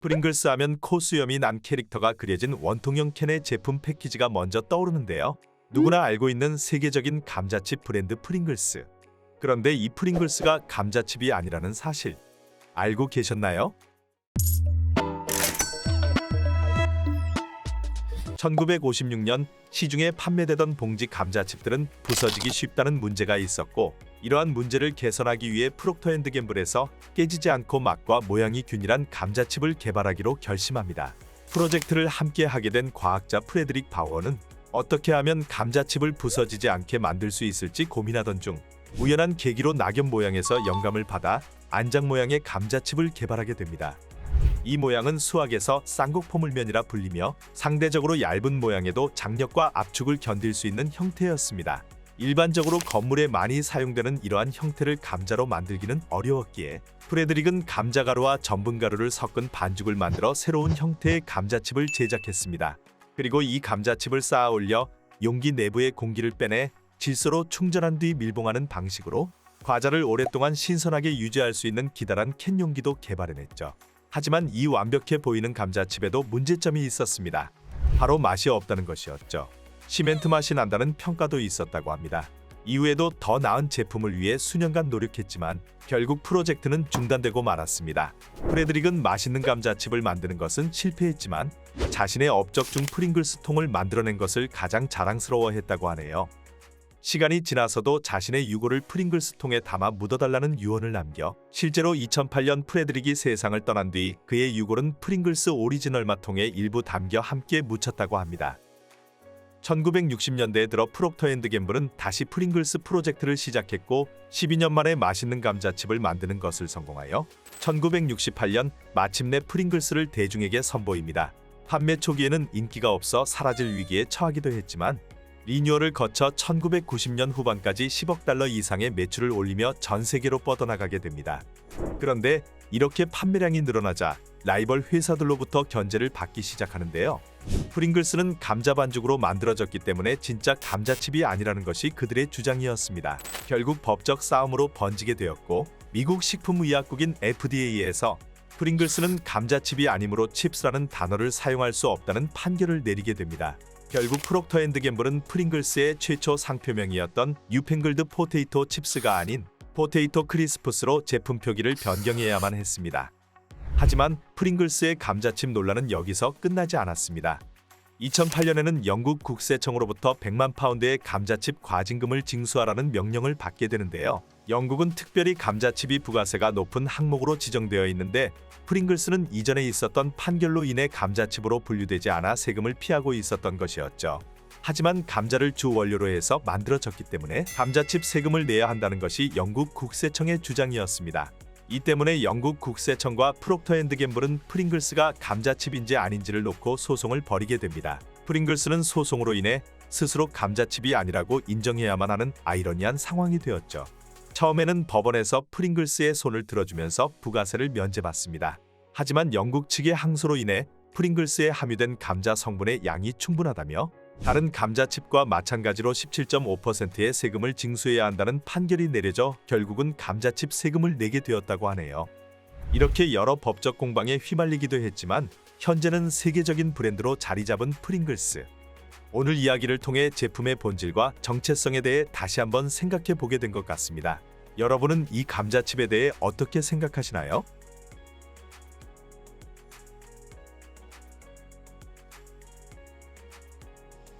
프링글스 하면 코수염이 난 캐릭터가 그려진 원통형 캔의 제품 패키지가 먼저 떠오르는데요. 누구나 알고 있는 세계적인 감자칩 브랜드 프링글스. 그런데 이 프링글스가 감자칩이 아니라는 사실 알고 계셨나요? 1956년 시중에 판매되던 봉지 감자칩들은 부서지기 쉽다는 문제가 있었고, 이러한 문제를 개선하기 위해 프록터앤드갬블에서 깨지지 않고 맛과 모양이 균일한 감자칩을 개발하기로 결심합니다. 프로젝트를 함께 하게 된 과학자 프레드릭 바우어는 어떻게 하면 감자칩을 부서지지 않게 만들 수 있을지 고민하던 중 우연한 계기로 낙엽 모양에서 영감을 받아 안장 모양의 감자칩을 개발하게 됩니다. 이 모양은 수학에서 쌍곡포물면이라 불리며 상대적으로 얇은 모양에도 장력과 압축을 견딜 수 있는 형태였습니다. 일반적으로 건물에 많이 사용되는 이러한 형태를 감자로 만들기는 어려웠기에 프레드릭은 감자가루와 전분가루를 섞은 반죽을 만들어 새로운 형태의 감자칩을 제작했습니다. 그리고 이 감자칩을 쌓아 올려 용기 내부의 공기를 빼내 질소로 충전한 뒤 밀봉하는 방식으로 과자를 오랫동안 신선하게 유지할 수 있는 기다란 캔 용기도 개발해냈죠. 하지만 이 완벽해 보이는 감자칩에도 문제점이 있었습니다. 바로 맛이 없다는 것이었죠. 시멘트 맛이 난다는 평가도 있었다고 합니다. 이후에도 더 나은 제품을 위해 수년간 노력했지만 결국 프로젝트는 중단되고 말았습니다. 프레드릭은 맛있는 감자칩을 만드는 것은 실패했지만 자신의 업적 중 프링글스 통을 만들어낸 것을 가장 자랑스러워했다고 하네요. 시간이 지나서도 자신의 유골을 프링글스 통에 담아 묻어달라는 유언을 남겨 실제로 2008년 프레드릭이 세상을 떠난 뒤 그의 유골은 프링글스 오리지널 맛 통에 일부 담겨 함께 묻혔다고 합니다. 1960년대에 들어 프록터앤드갬블은 다시 프링글스 프로젝트를 시작했고 12년 만에 맛있는 감자칩을 만드는 것을 성공하여 1968년 마침내 프링글스를 대중에게 선보입니다. 판매 초기에는 인기가 없어 사라질 위기에 처하기도 했지만 리뉴얼을 거쳐 1990년 후반까지 10억 달러 이상의 매출을 올리며 전 세계로 뻗어나가게 됩니다. 그런데 이렇게 판매량이 늘어나자 라이벌 회사들로부터 견제를 받기 시작하는데요. 프링글스는 감자 반죽으로 만들어졌기 때문에 진짜 감자칩이 아니라는 것이 그들의 주장이었습니다. 결국 법적 싸움으로 번지게 되었고 미국 식품의약국인 FDA에서 프링글스는 감자칩이 아니므로 칩스라는 단어를 사용할 수 없다는 판결을 내리게 됩니다. 결국 프록터앤드갬블은 프링글스의 최초 상표명이었던 뉴팽글드 포테이토 칩스가 아닌 포테이토 크리스프스로 제품 표기를 변경해야만 했습니다. 하지만 프링글스의 감자칩 논란은 여기서 끝나지 않았습니다. 2008년에는 영국 국세청으로부터 100만 파운드의 감자칩 과징금을 징수하라는 명령을 받게 되는데요. 영국은 특별히 감자칩이 부가세가 높은 항목으로 지정되어 있는데 프링글스는 이전에 있었던 판결로 인해 감자칩으로 분류되지 않아 세금을 피하고 있었던 것이었죠. 하지만 감자를 주 원료로 해서 만들어졌기 때문에 감자칩 세금을 내야 한다는 것이 영국 국세청의 주장이었습니다. 이 때문에 영국 국세청과 프록터앤드갬블은 프링글스가 감자칩인지 아닌지를 놓고 소송을 벌이게 됩니다. 프링글스는 소송으로 인해 스스로 감자칩이 아니라고 인정해야만 하는 아이러니한 상황이 되었죠. 처음에는 법원에서 프링글스의 손을 들어주면서 부가세를 면제받습니다. 하지만 영국 측의 항소로 인해 프링글스에 함유된 감자 성분의 양이 충분하다며 다른 감자칩과 마찬가지로 17.5%의 세금을 징수해야 한다는 판결이 내려져 결국은 감자칩 세금을 내게 되었다고 하네요. 이렇게 여러 법적 공방에 휘말리기도 했지만 현재는 세계적인 브랜드로 자리 잡은 프링글스. 오늘 이야기를 통해 제품의 본질과 정체성에 대해 다시 한번 생각해 보게 된 것 같습니다. 여러분은 이 감자칩에 대해 어떻게 생각하시나요?